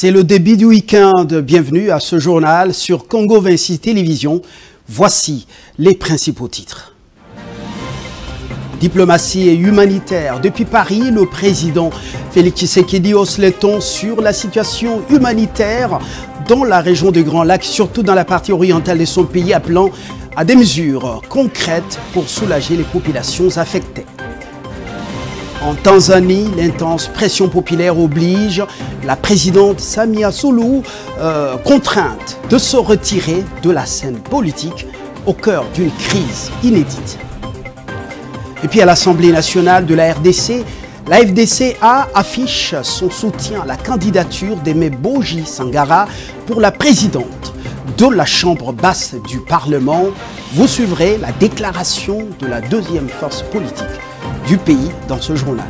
C'est le début du week-end. Bienvenue à ce journal sur Congo 26 Télévision. Voici les principaux titres. Diplomatie et humanitaire. Depuis Paris, le président Félix Tshisekedi hausse les tons sur la situation humanitaire dans la région du Grand Lac, surtout dans la partie orientale de son pays, appelant à des mesures concrètes pour soulager les populations affectées. En Tanzanie, l'intense pression populaire oblige la présidente Samia Suluhu contrainte de se retirer de la scène politique au cœur d'une crise inédite. Et puis à l'Assemblée nationale de la RDC, la FDCA affiche son soutien à la candidature d'Aimé Boji Sangara pour la présidente de la Chambre basse du Parlement. Vous suivrez la déclaration de la deuxième force politique du pays dans ce journal.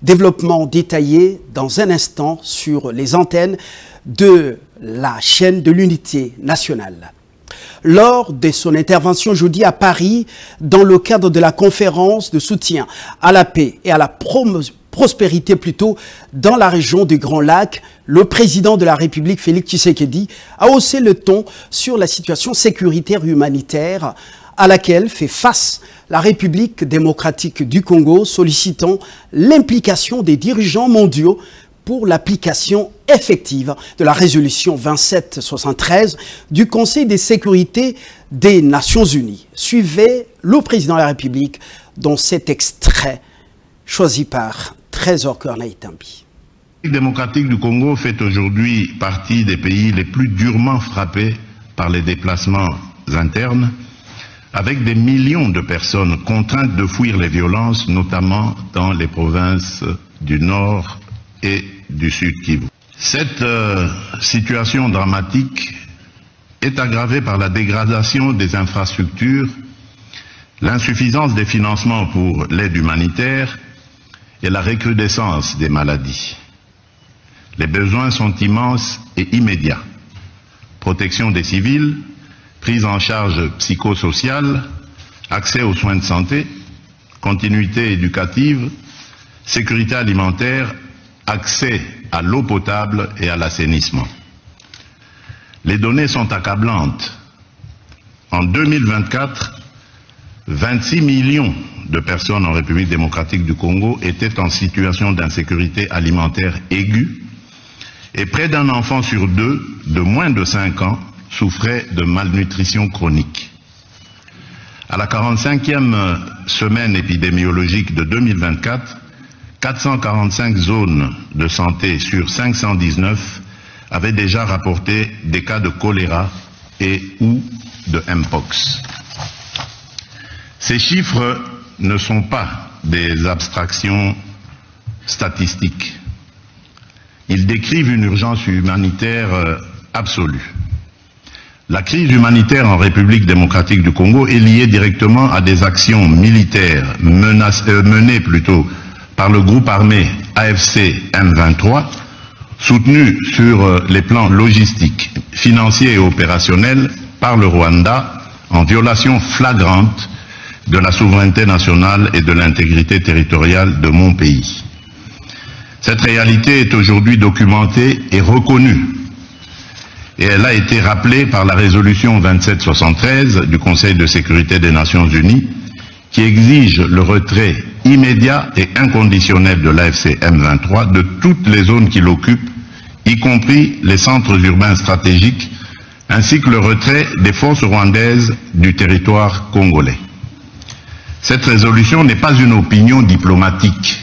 Développement détaillé dans un instant sur les antennes de la chaîne de l'unité nationale. Lors de son intervention jeudi à Paris, dans le cadre de la conférence de soutien à la paix et à la prospérité dans la région du Grand Lac, le président de la République, Félix Tshisekedi, a haussé le ton sur la situation sécuritaire et humanitaire à laquelle fait face la République démocratique du Congo, sollicitant l'implication des dirigeants mondiaux pour l'application effective de la résolution 2773 du Conseil de sécurité des Nations Unies. Suivez le président de la République dans cet extrait choisi par Trésor Corneille-Tambi. La République démocratique du Congo fait aujourd'hui partie des pays les plus durement frappés par les déplacements internes, avec des millions de personnes contraintes de fuir les violences, notamment dans les provinces du Nord et du Sud Kivu. Cette situation dramatique est aggravée par la dégradation des infrastructures, l'insuffisance des financements pour l'aide humanitaire et la recrudescence des maladies. Les besoins sont immenses et immédiats. Protection des civils, prise en charge psychosociale, accès aux soins de santé, continuité éducative, sécurité alimentaire, accès à l'eau potable et à l'assainissement. Les données sont accablantes. En 2024, 26 millions de personnes en République démocratique du Congo étaient en situation d'insécurité alimentaire aiguë et près d'un enfant sur deux de moins de 5 ans souffrait de malnutrition chronique. À la 45e semaine épidémiologique de 2024, 445 zones de santé sur 519 avaient déjà rapporté des cas de choléra et ou de Mpox. Ces chiffres ne sont pas des abstractions statistiques. Ils décrivent une urgence humanitaire absolue. La crise humanitaire en République démocratique du Congo est liée directement à des actions militaires menées par le groupe armé AFC M23, soutenu sur les plans logistiques, financiers et opérationnels par le Rwanda, en violation flagrante de la souveraineté nationale et de l'intégrité territoriale de mon pays. Cette réalité est aujourd'hui documentée et reconnue, et elle a été rappelée par la résolution 2773 du Conseil de sécurité des Nations Unies, qui exige le retrait immédiat et inconditionnel de l'AFC M23 de toutes les zones qu'il occupe, y compris les centres urbains stratégiques, ainsi que le retrait des forces rwandaises du territoire congolais. Cette résolution n'est pas une opinion diplomatique.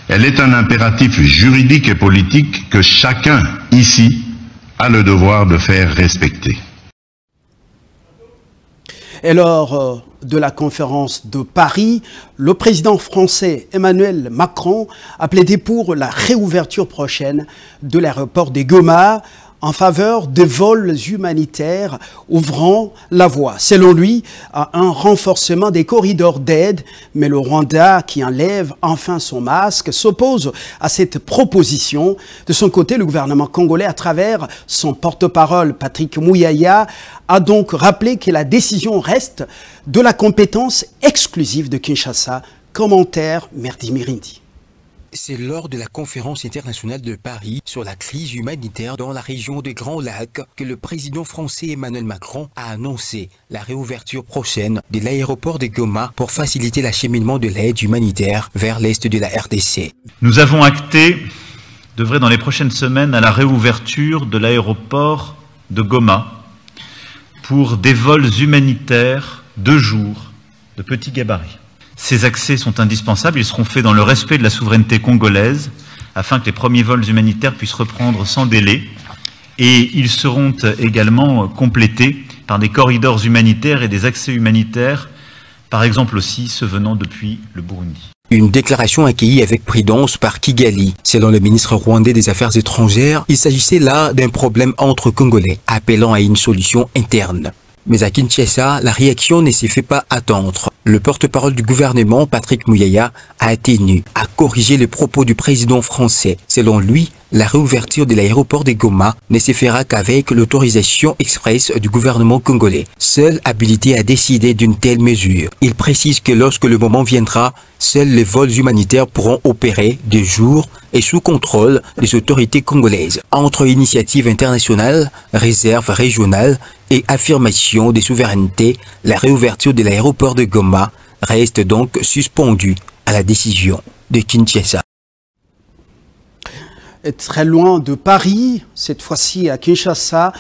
Elle est un impératif juridique et politique que chacun ici a le devoir de faire respecter. Et lors de la conférence de Paris, le président français Emmanuel Macron a plaidé pour la réouverture prochaine de l'aéroport de Goma en faveur des vols humanitaires ouvrant la voie, selon lui, à un renforcement des corridors d'aide. Mais le Rwanda, qui enlève enfin son masque, s'oppose à cette proposition. De son côté, le gouvernement congolais, à travers son porte-parole Patrick Muyaya, a donc rappelé que la décision reste de la compétence exclusive de Kinshasa. Commentaire Merdi Mirindi. C'est lors de la conférence internationale de Paris sur la crise humanitaire dans la région des Grands Lacs que le président français Emmanuel Macron a annoncé la réouverture prochaine de l'aéroport de Goma pour faciliter l'acheminement de l'aide humanitaire vers l'est de la RDC. Nous avons acté d'œuvrer dans les prochaines semaines à la réouverture de l'aéroport de Goma pour des vols humanitaires de jour de petit gabarit. Ces accès sont indispensables, ils seront faits dans le respect de la souveraineté congolaise afin que les premiers vols humanitaires puissent reprendre sans délai et ils seront également complétés par des corridors humanitaires et des accès humanitaires, par exemple aussi ceux venant depuis le Burundi. Une déclaration accueillie avec prudence par Kigali. Selon le ministre rwandais des Affaires étrangères, il s'agissait là d'un problème entre Congolais, appelant à une solution interne. Mais à Kinshasa, la réaction ne s'est fait pas attendre. Le porte-parole du gouvernement, Patrick Muyaya, a tenu à corriger les propos du président français. Selon lui, la réouverture de l'aéroport de Goma ne se fera qu'avec l'autorisation expresse du gouvernement congolais, seul habilité à décider d'une telle mesure. Il précise que lorsque le moment viendra, seuls les vols humanitaires pourront opérer de jour et sous contrôle des autorités congolaises. Entre initiatives internationales, réserves régionales et affirmation des souverainetés, la réouverture de l'aéroport de Goma reste donc suspendue à la décision de Kinshasa. Et très loin de Paris, cette fois-ci à Kinshasa,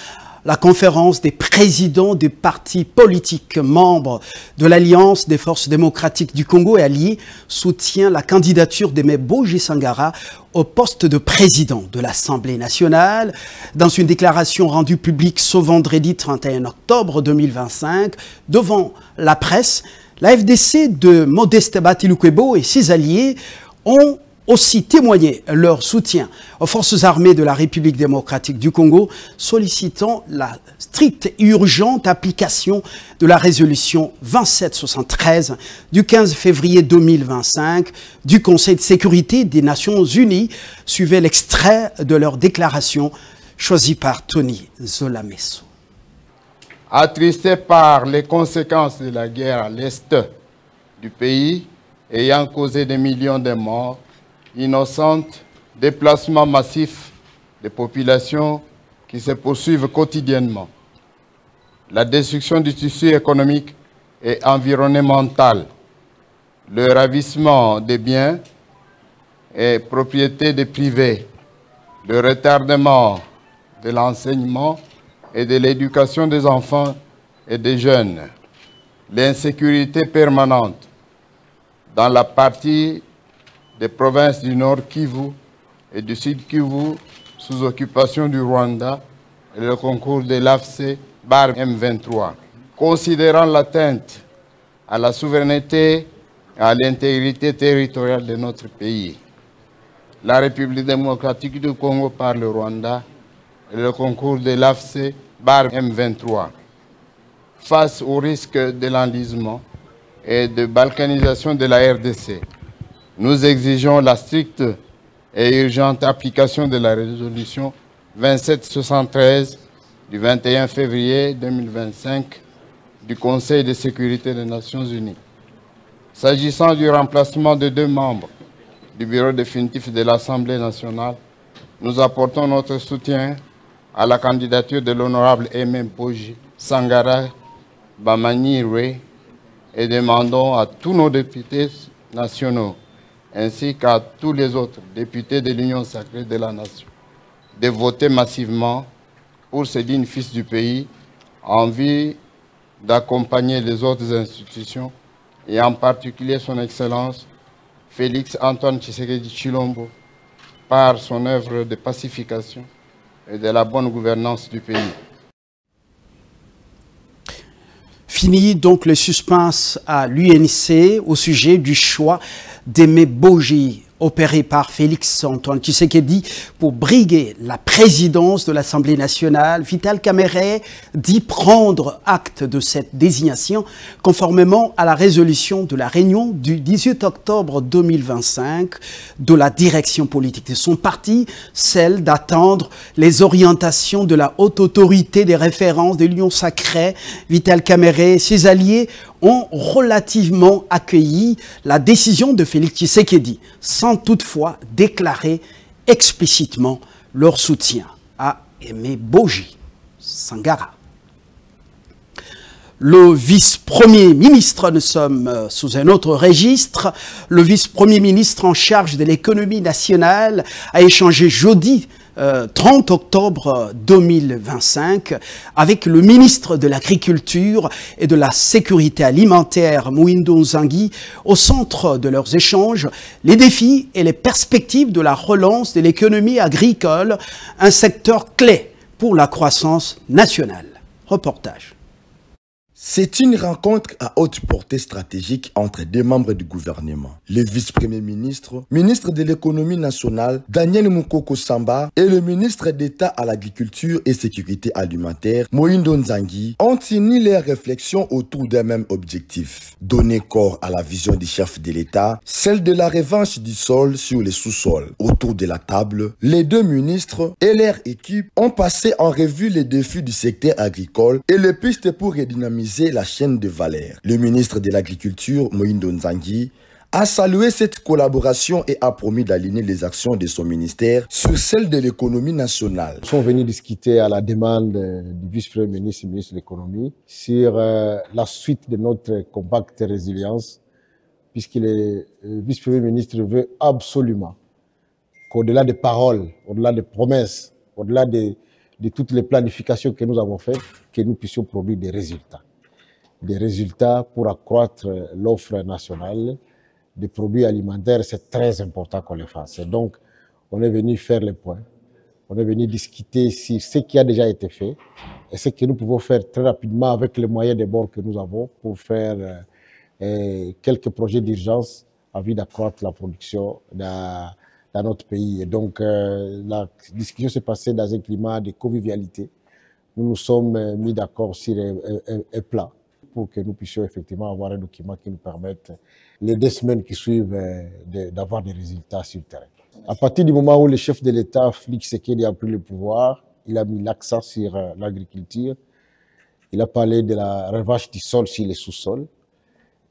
la conférence des présidents des partis politiques membres de l'Alliance des forces démocratiques du Congo et alliés soutient la candidature d'Aimé Boji Sangara au poste de président de l'Assemblée nationale. Dans une déclaration rendue publique ce vendredi 31 octobre 2025 devant la presse, la FDC de Modeste Batilukwebo et ses alliés ont aussi témoigné leur soutien aux forces armées de la République démocratique du Congo, sollicitant la stricte et urgente application de la résolution 2773 du 15 février 2025 du Conseil de sécurité des Nations Unies. Suivait l'extrait de leur déclaration choisi par Tony Zolamesso. Attristé par les conséquences de la guerre à l'est du pays, ayant causé des millions de morts innocentes, déplacements massifs des populations qui se poursuivent quotidiennement, la destruction du tissu économique et environnemental, le ravissement des biens et propriétés des privés, le retardement de l'enseignement et de l'éducation des enfants et des jeunes, l'insécurité permanente dans la partie des provinces du Nord Kivu et du Sud Kivu sous occupation du Rwanda et le concours de l'AFC BAR M23. Considérant l'atteinte à la souveraineté et à l'intégrité territoriale de notre pays, la République démocratique du Congo par le Rwanda et le concours de l'AFC BAR M23, face au risque de l'enlisement et de balkanisation de la RDC, nous exigeons la stricte et urgente application de la résolution 2773 du 21 février 2025 du Conseil de sécurité des Nations Unies. S'agissant du remplacement de 2 membres du bureau définitif de l'Assemblée nationale, nous apportons notre soutien à la candidature de l'honorable Aimé Boji Sangara Bamanyirwe et demandons à tous nos députés nationaux ainsi qu'à tous les autres députés de l'Union sacrée de la nation de voter massivement pour ce digne fils du pays en vue d'accompagner les autres institutions et en particulier son Excellence Félix Antoine Tshisekedi Tshilombo par son œuvre de pacification et de la bonne gouvernance du pays. Fini donc le suspense à l'UNC au sujet du choix d'Aimé Boji, opéré par Félix Antoine Tshisekedi pour briguer la présidence de l'Assemblée nationale. Vital Kamerhe dit prendre acte de cette désignation conformément à la résolution de la réunion du 18 octobre 2025 de la direction politique de son parti, celle d'attendre les orientations de la haute autorité des références de l'Union sacrée. Vital Kamerhe et ses alliés ont relativement accueilli la décision de Félix Tshisekedi, sans toutefois déclarer explicitement leur soutien à Aimé Boji Sangara. Le vice-premier ministre, nous sommes sous un autre registre, le vice-premier ministre en charge de l'économie nationale a échangé jeudi 30 octobre 2025 avec le ministre de l'Agriculture et de la Sécurité alimentaire, Mwindo Nzangi, au centre de leurs échanges, les défis et les perspectives de la relance de l'économie agricole, un secteur clé pour la croissance nationale. Reportage. C'est une rencontre à haute portée stratégique entre deux membres du gouvernement. Le vice-premier ministre, ministre de l'économie nationale, Daniel Mukoko Samba, et le ministre d'État à l'agriculture et sécurité alimentaire, Mwindo Nzangi, ont uni leurs réflexions autour d'un même objectif. Donner corps à la vision du chef de l'État, celle de la revanche du sol sur les sous-sols. Autour de la table, les deux ministres et leur équipe ont passé en revue les défis du secteur agricole et les pistes pour redynamiser la chaîne de valeur. Le ministre de l'Agriculture, Mwindo Nzangi, a salué cette collaboration et a promis d'aligner les actions de son ministère sur celles de l'économie nationale. Nous sommes venus discuter à la demande du vice-premier ministre et ministre de l'économie sur la suite de notre compact résilience, puisque le vice-premier ministre veut absolument qu'au-delà des paroles, au-delà des promesses, au-delà de toutes les planifications que nous avons faites, que nous puissions produire des résultats. Des résultats pour accroître l'offre nationale des produits alimentaires, c'est très important qu'on le fasse. Et donc, on est venu faire le point. On est venu discuter sur ce qui a déjà été fait et ce que nous pouvons faire très rapidement avec les moyens de bord que nous avons pour faire quelques projets d'urgence en vue d'accroître la production dans notre pays. Et donc, la discussion s'est passée dans un climat de convivialité. Nous nous sommes mis d'accord sur un plan pour que nous puissions effectivement avoir un document qui nous permette, les 2 semaines qui suivent, d'avoir des résultats sur le terrain. À partir du moment où le chef de l'État, Félix Tshisekedi, a pris le pouvoir, il a mis l'accent sur l'agriculture. Il a parlé de la revanche du sol sur les sous-sols.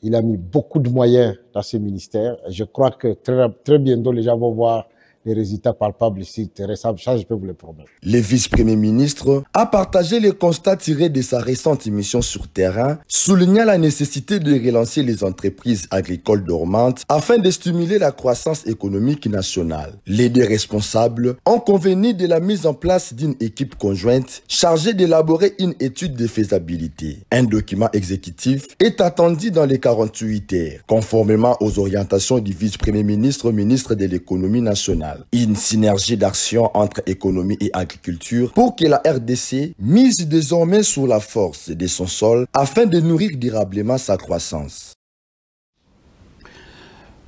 Il a mis beaucoup de moyens dans ce ministère. Je crois que très bientôt, les gens vont voir les résultats palpables ici, ça, je peux vous le promettre. Le vice-premier ministre a partagé les constats tirés de sa récente mission sur terrain, soulignant la nécessité de relancer les entreprises agricoles dormantes afin de stimuler la croissance économique nationale. Les deux responsables ont convenu de la mise en place d'une équipe conjointe chargée d'élaborer une étude de faisabilité. Un document exécutif est attendu dans les 48 heures, conformément aux orientations du vice-premier ministre, ministre de l'économie nationale. Une synergie d'action entre économie et agriculture pour que la RDC mise désormais sur la force de son sol afin de nourrir durablement sa croissance.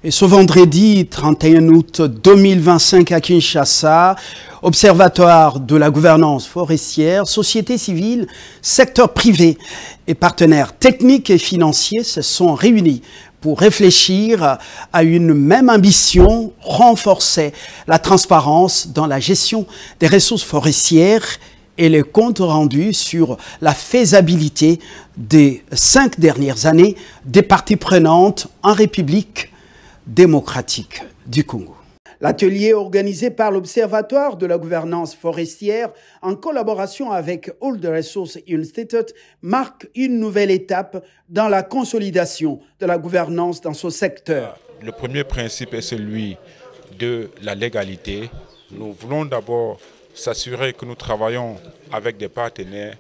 Et ce vendredi 31 août 2025 à Kinshasa, Observatoire de la gouvernance forestière, société civile, secteur privé et partenaires techniques et financiers se sont réunis pour réfléchir à une même ambition, renforcer la transparence dans la gestion des ressources forestières et les comptes rendus sur la faisabilité des 5 dernières années des parties prenantes en République démocratique du Congo. L'atelier organisé par l'Observatoire de la gouvernance forestière en collaboration avec Old Resource Institute marque une nouvelle étape dans la consolidation de la gouvernance dans ce secteur. Le premier principe est celui de la légalité. Nous voulons d'abord s'assurer que nous travaillons avec des partenaires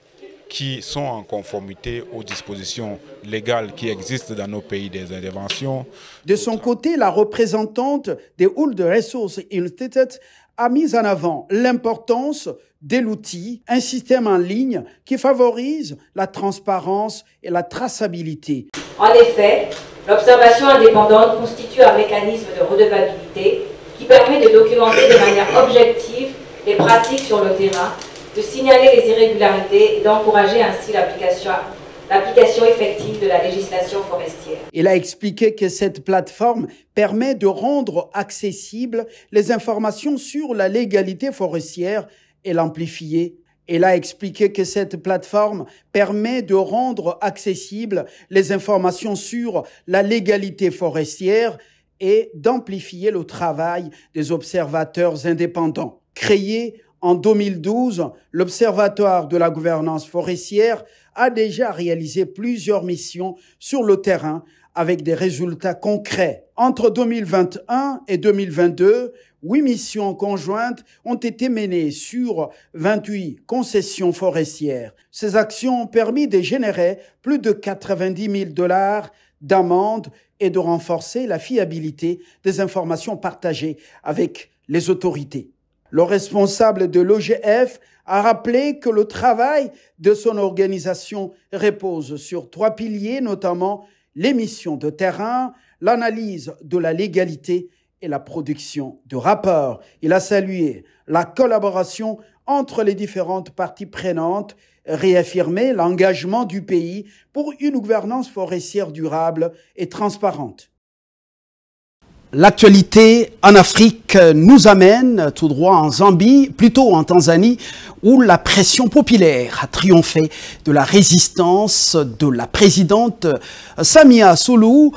qui sont en conformité aux dispositions légales qui existent dans nos pays des interventions. De son côté, la représentante des Old Resource Institute a mis en avant l'importance de l'outil, un système en ligne qui favorise la transparence et la traçabilité. En effet, l'observation indépendante constitue un mécanisme de redevabilité qui permet de documenter de manière objective les pratiques sur le terrain, de signaler les irrégularités et d'encourager ainsi l'application effective de la législation forestière. Il a expliqué que cette plateforme permet de rendre accessibles les informations sur la légalité forestière et l'amplifier Elle a expliqué que cette plateforme permet de rendre accessibles les informations sur la légalité forestière et d'amplifier le travail des observateurs indépendants. Créé en 2012, l'Observatoire de la gouvernance forestière a déjà réalisé plusieurs missions sur le terrain avec des résultats concrets. Entre 2021 et 2022, 8 missions conjointes ont été menées sur 28 concessions forestières. Ces actions ont permis de générer plus de 90 000 $ d'amendes et de renforcer la fiabilité des informations partagées avec les autorités. Le responsable de l'OGF a rappelé que le travail de son organisation repose sur 3 piliers, notamment les missions de terrain, l'analyse de la légalité et la production de rapports. Il a salué la collaboration entre les différentes parties prenantes, réaffirmé l'engagement du pays pour une gouvernance forestière durable et transparente. L'actualité en Afrique nous amène tout droit en Zambie, plutôt en Tanzanie, où la pression populaire a triomphé de la résistance de la présidente Samia Suluhu,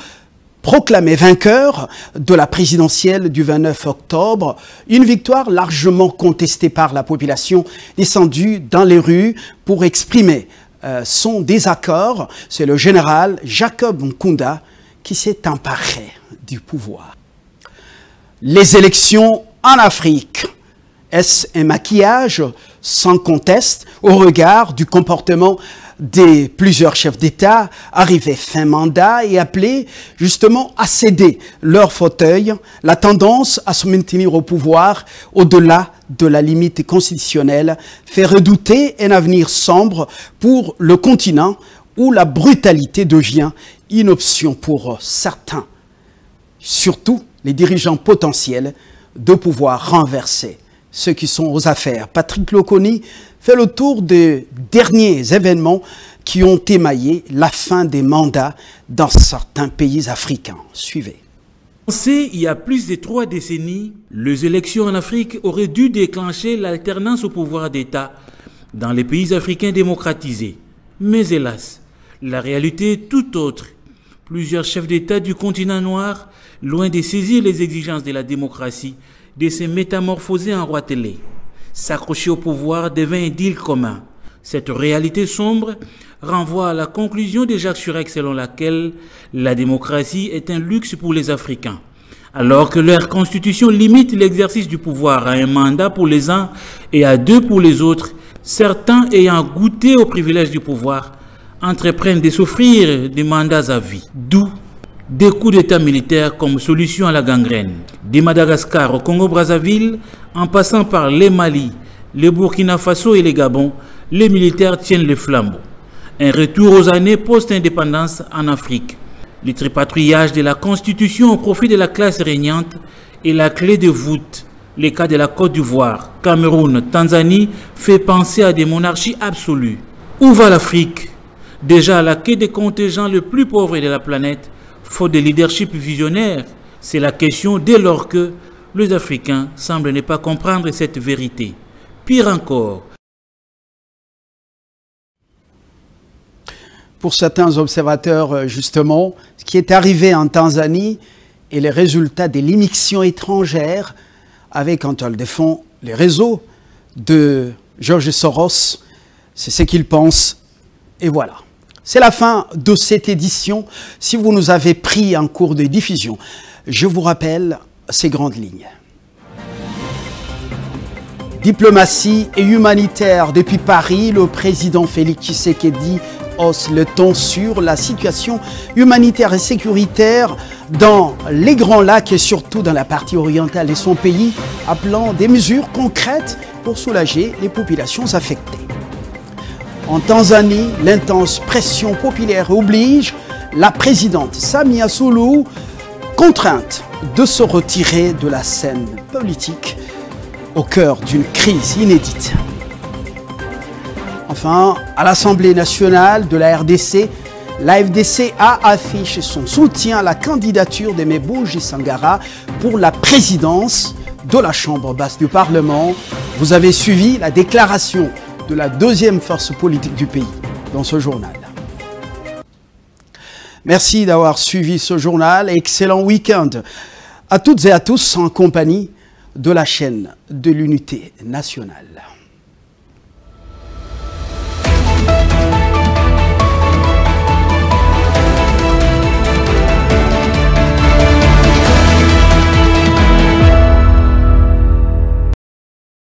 proclamée vainqueur de la présidentielle du 29 octobre, une victoire largement contestée par la population descendue dans les rues pour exprimer son désaccord. C'est le général Jacob Nkunda qui s'est emparé du pouvoir. Les élections en Afrique, est-ce un maquillage sans conteste au regard du comportement des plusieurs chefs d'État arrivés fin mandat et appelés justement à céder leur fauteuil, la tendance à se maintenir au pouvoir au-delà de la limite constitutionnelle fait redouter un avenir sombre pour le continent où la brutalité devient une option pour certains, surtout les dirigeants potentiels, de pouvoir renverser ceux qui sont aux affaires. Patrick Loconi fait le tour des derniers événements qui ont émaillé la fin des mandats dans certains pays africains. Suivez. Il y a plus de 3 décennies, les élections en Afrique auraient dû déclencher l'alternance au pouvoir d'État dans les pays africains démocratisés. Mais hélas, la réalité est tout autre. Plusieurs chefs d'État du continent noir, loin de saisir les exigences de la démocratie, de se métamorphoser en roi télé. S'accrocher au pouvoir devint un deal commun. Cette réalité sombre renvoie à la conclusion de Jacques Chirac selon laquelle la démocratie est un luxe pour les Africains. Alors que leur constitution limite l'exercice du pouvoir à un mandat pour les uns et à 2 pour les autres, certains ayant goûté au privilège du pouvoir entreprennent de s'offrir des mandats à vie. D'où des coups d'État militaires comme solution à la gangrène. De Madagascar au Congo-Brazzaville, en passant par les Mali, le Burkina Faso et les Gabon, les militaires tiennent le flambeau. Un retour aux années post-indépendance en Afrique. Le tripatouillage de la Constitution au profit de la classe régnante est la clé de voûte. Les cas de la Côte d'Ivoire, Cameroun, Tanzanie fait penser à des monarchies absolues. Où va l'Afrique? Déjà à la quai des contingents le plus pauvre de la planète, faute de leadership visionnaire, c'est la question dès lors que les Africains semblent ne pas comprendre cette vérité. Pire encore. Pour certains observateurs, justement, ce qui est arrivé en Tanzanie est le résultat de l'immixtion étrangère avec en toile de fond les réseaux de George Soros. C'est ce qu'ils pensent. Et voilà. C'est la fin de cette édition. Si vous nous avez pris en cours de diffusion, je vous rappelle ces grandes lignes. Diplomatie et humanitaire. Depuis Paris, le président Félix Tshisekedi hausse le ton sur la situation humanitaire et sécuritaire dans les Grands Lacs et surtout dans la partie orientale de son pays, appelant des mesures concrètes pour soulager les populations affectées. En Tanzanie, l'intense pression populaire oblige la présidente Samia Suluhu, contrainte de se retirer de la scène politique au cœur d'une crise inédite. Enfin, à l'Assemblée nationale de la RDC, la FDC a affiché son soutien à la candidature d'Aimé Boji Sangara pour la présidence de la Chambre basse du Parlement. Vous avez suivi la déclaration de la deuxième force politique du pays dans ce journal. Merci d'avoir suivi ce journal. Excellent week-end à toutes et à tous en compagnie de la chaîne de l'unité nationale.